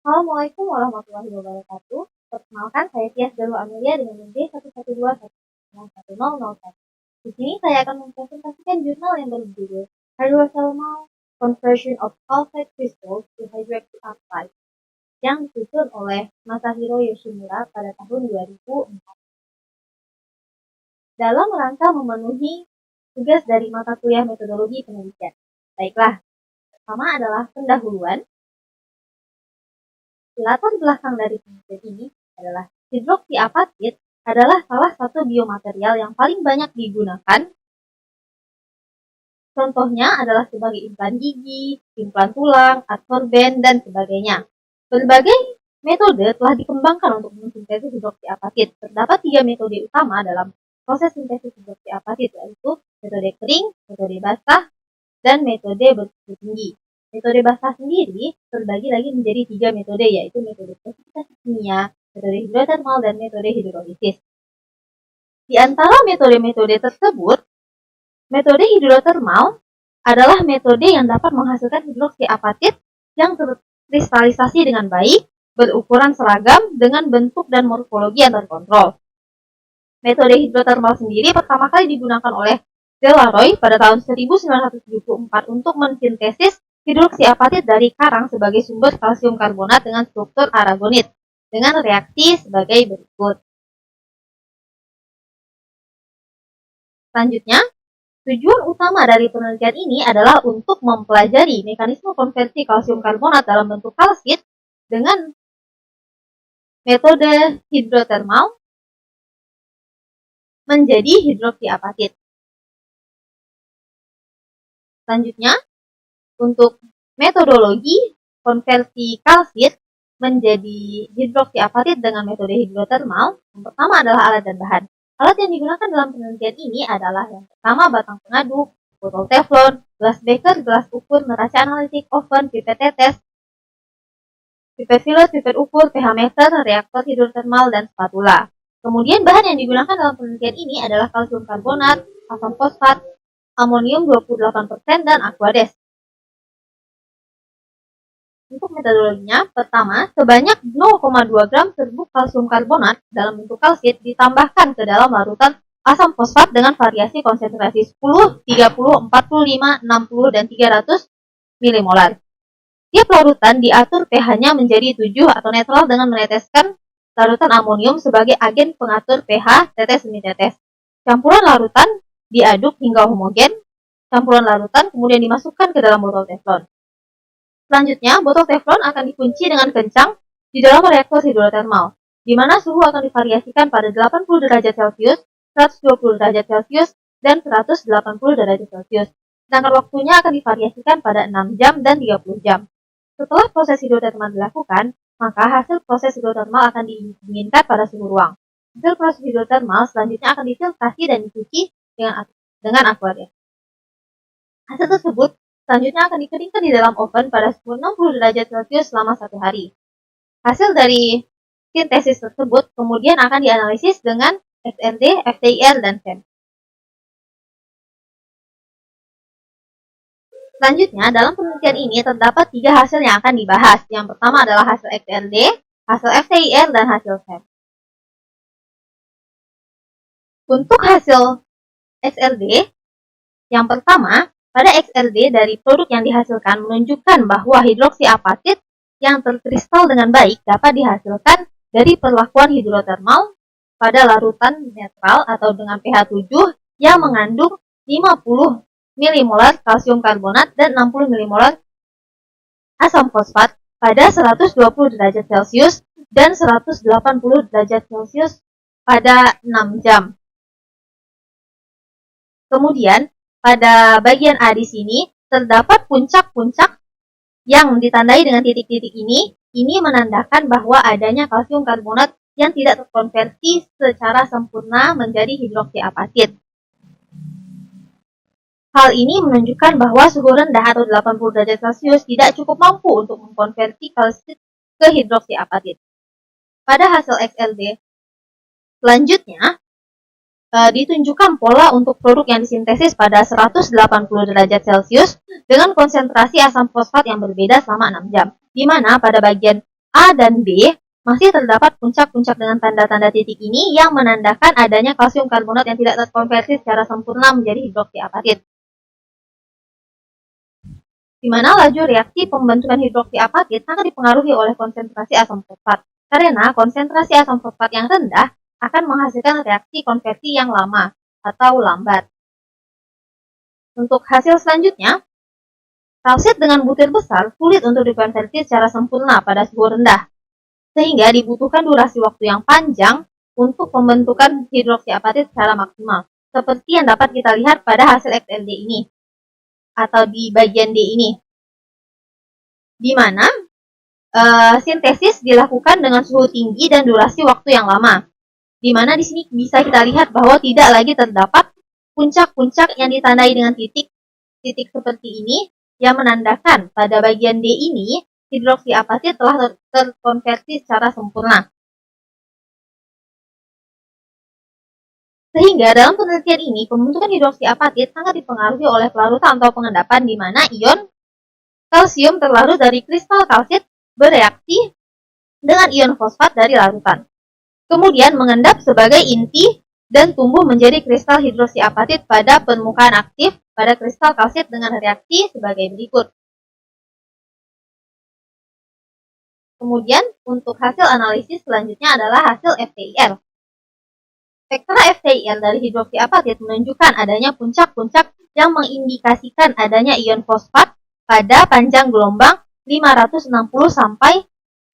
Assalamualaikum warahmatullahi wabarakatuh. Perkenalkan, saya Tias Dalu Amelia dengan NIM 112110001. Di sini saya akan mempresentasikan jurnal yang berjudul Hydrothermal Conversion of Calcite Crystals to Hydroactive Oxide yang disusun oleh Masahiro Yoshimura pada tahun 2004. Dalam rangka memenuhi tugas dari mata kuliah metodologi penelitian. Baiklah, pertama adalah pendahuluan. Latar belakang dari penelitian ini adalah hidroksiapatit adalah salah satu biomaterial yang paling banyak digunakan. Contohnya adalah sebagai implan gigi, implan tulang, adsorben, dan sebagainya. Berbagai metode telah dikembangkan untuk mensintesis hidroksiapatit. Terdapat 3 metode utama dalam proses sintesis hidroksiapatit, yaitu metode kering, metode basah, dan metode bersuhu tinggi. Metode basah sendiri terbagi lagi menjadi 3 metode, yaitu metode presipitasasi kimia, metode hidrotermal, dan metode hidrolisis. Di antara metode-metode tersebut, metode hidrotermal adalah metode yang dapat menghasilkan hidroksiapatit yang terkristalisasi dengan baik, berukuran seragam, dengan bentuk dan morfologi yang terkontrol. Metode hidrotermal sendiri pertama kali digunakan oleh Delaroy pada tahun 1974 untuk mensintesis hidroksiapatit dari karang sebagai sumber kalsium karbonat dengan struktur aragonit dengan reaksi sebagai berikut. Selanjutnya, tujuan utama dari penelitian ini adalah untuk mempelajari mekanisme konversi kalsium karbonat dalam bentuk kalsit dengan metode hidrotermal menjadi hidroksiapatit. Selanjutnya, untuk metodologi konversi kalsit menjadi hidroksiapatit dengan metode hidrotermal, yang pertama adalah alat dan bahan. Alat yang digunakan dalam penelitian ini adalah yang pertama batang pengaduk, botol teflon, gelas beker, gelas ukur, neraca analitik, oven, pipet tetes, pipet filler, pipet ukur, pH meter, reaktor hidrotermal, dan spatula. Kemudian bahan yang digunakan dalam penelitian ini adalah kalsium karbonat, asam fosfat, amonium 28%, dan aquades. Untuk metodologinya, pertama, sebanyak 0,2 gram serbuk kalsium karbonat dalam bentuk kalsit ditambahkan ke dalam larutan asam fosfat dengan variasi konsentrasi 10, 30, 45, 60, dan 300 milimolar. Tiap larutan diatur pH-nya menjadi 7 atau netral dengan meneteskan larutan amonium sebagai agen pengatur pH tetes demi tetes. Campuran larutan diaduk hingga homogen. Campuran larutan kemudian dimasukkan ke dalam botol teflon. Selanjutnya, botol teflon akan dikunci dengan kencang di dalam reaktor hidrotermal, di mana suhu akan divariasikan pada 80 derajat Celcius, 120 derajat Celcius, dan 180 derajat Celcius. Sedangkan waktunya akan divariasikan pada 6 jam dan 30 jam. Setelah proses hidrotermal dilakukan, maka hasil proses hidrotermal akan didinginkan pada suhu ruang. Hasil proses hidrotermal selanjutnya akan difiltrasi dan dicuci dengan aquarium. Hasil tersebut selanjutnya akan dikeringkan di dalam oven pada suhu 60 derajat Celcius selama 1 hari. Hasil dari sintesis tersebut kemudian akan dianalisis dengan XRD, FTIR, dan SEM. Selanjutnya, dalam penelitian ini terdapat 3 hasil yang akan dibahas. Yang pertama adalah hasil XRD, hasil FTIR, dan hasil SEM. Untuk hasil XRD, yang pertama, pada XRD dari produk yang dihasilkan menunjukkan bahwa hidroksiapatit yang terkristal dengan baik dapat dihasilkan dari perlakuan hidrotermal pada larutan netral atau dengan pH 7 yang mengandung 50 milimolar kalsium karbonat dan 60 milimolar asam fosfat pada 120 derajat Celcius dan 180 derajat Celcius pada 6 jam. Kemudian, pada bagian A di sini terdapat puncak-puncak yang ditandai dengan titik-titik ini. Ini menandakan bahwa adanya kalsium karbonat yang tidak terkonversi secara sempurna menjadi hidroksiapatit. Hal ini menunjukkan bahwa suhu rendah atau 80 derajat Celcius tidak cukup mampu untuk mengkonversi kalsit ke hidroksiapatit. Pada hasil XLD selanjutnya, ditunjukkan pola untuk produk yang disintesis pada 180 derajat Celcius dengan konsentrasi asam fosfat yang berbeda selama 6 jam. Di mana pada bagian A dan B masih terdapat puncak-puncak dengan tanda-tanda titik ini yang menandakan adanya kalsium karbonat yang tidak terkonversi secara sempurna menjadi hidroksiapatit. Di mana laju reaksi pembentukan hidroksiapatit sangat dipengaruhi oleh konsentrasi asam fosfat. Karena konsentrasi asam fosfat yang rendah akan menghasilkan reaksi konversi yang lama atau lambat. Untuk hasil selanjutnya, kalsit dengan butir besar sulit untuk dikonversi secara sempurna pada suhu rendah, sehingga dibutuhkan durasi waktu yang panjang untuk pembentukan hidroksiapatit secara maksimal, seperti yang dapat kita lihat pada hasil XLD ini, atau di bagian D ini, di mana sintesis dilakukan dengan suhu tinggi dan durasi waktu yang lama, di mana di sini bisa kita lihat bahwa tidak lagi terdapat puncak-puncak yang ditandai dengan titik seperti ini, yang menandakan pada bagian D ini hidroksiapatit telah terkonversi secara sempurna. Sehingga dalam penelitian ini, pembentukan hidroksiapatit sangat dipengaruhi oleh pelarutan atau pengendapan di mana ion kalsium terlarut dari kristal kalsit bereaksi dengan ion fosfat dari larutan. Kemudian mengendap sebagai inti dan tumbuh menjadi kristal hidroksiapatit pada permukaan aktif pada kristal kalsit dengan reaksi sebagai berikut. Kemudian untuk hasil analisis selanjutnya adalah hasil FTIR. Spektra FTIR dari hidroksiapatit menunjukkan adanya puncak-puncak yang mengindikasikan adanya ion fosfat pada panjang gelombang 560 sampai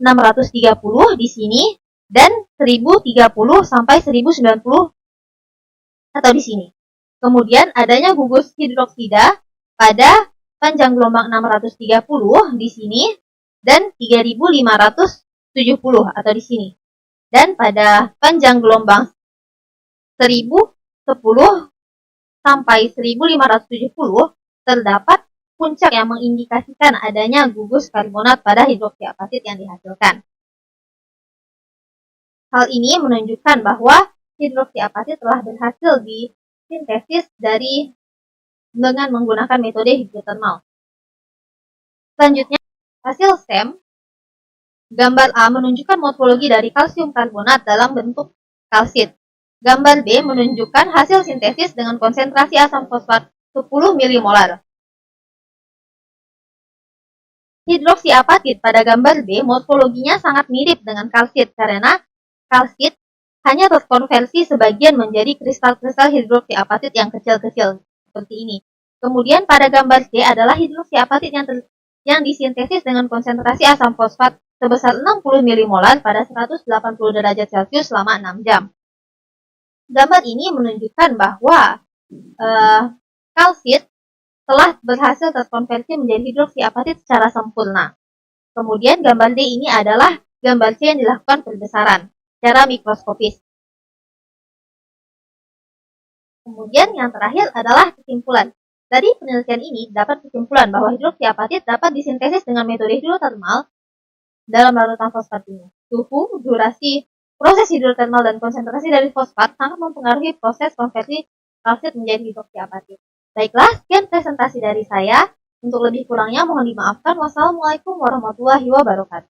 630 di sini dan 1030 sampai 1090 atau di sini. Kemudian adanya gugus hidroksida pada panjang gelombang 630 di sini dan 3570 atau di sini. Dan pada panjang gelombang 1010 sampai 1570 terdapat puncak yang mengindikasikan adanya gugus karbonat pada hidroksiapatit yang dihasilkan. Hal ini menunjukkan bahwa hidroksiapatit telah berhasil disintesis dengan menggunakan metode hidrotermal. Selanjutnya, hasil SEM, gambar A menunjukkan morfologi dari kalsium karbonat dalam bentuk kalsit. Gambar B menunjukkan hasil sintesis dengan konsentrasi asam fosfat 10 milimolar. Hidroksiapatit pada gambar B morfologinya sangat mirip dengan kalsit karena kalsit hanya terkonversi sebagian menjadi kristal-kristal hidroksiapatit yang kecil-kecil seperti ini. Kemudian pada gambar C adalah hidroksiapatit yang disintesis dengan konsentrasi asam fosfat sebesar 60 milimolar pada 180 derajat Celcius selama 6 jam. Gambar ini menunjukkan bahwa kalsit telah berhasil terkonversi menjadi hidroksiapatit secara sempurna. Kemudian gambar D ini adalah gambar C yang dilakukan perbesaran secara mikroskopis. Kemudian yang terakhir adalah kesimpulan. Dari penelitian ini dapat kesimpulan bahwa hidroksiapatit dapat disintesis dengan metode hidrotermal dalam larutan fosfat ini. Suhu, durasi proses hidrotermal dan konsentrasi dari fosfat sangat mempengaruhi proses konversi kalsit menjadi hidroksiapatit. Baiklah, sekian presentasi dari saya. Untuk lebih kurangnya mohon dimaafkan. Wassalamualaikum warahmatullahi wabarakatuh.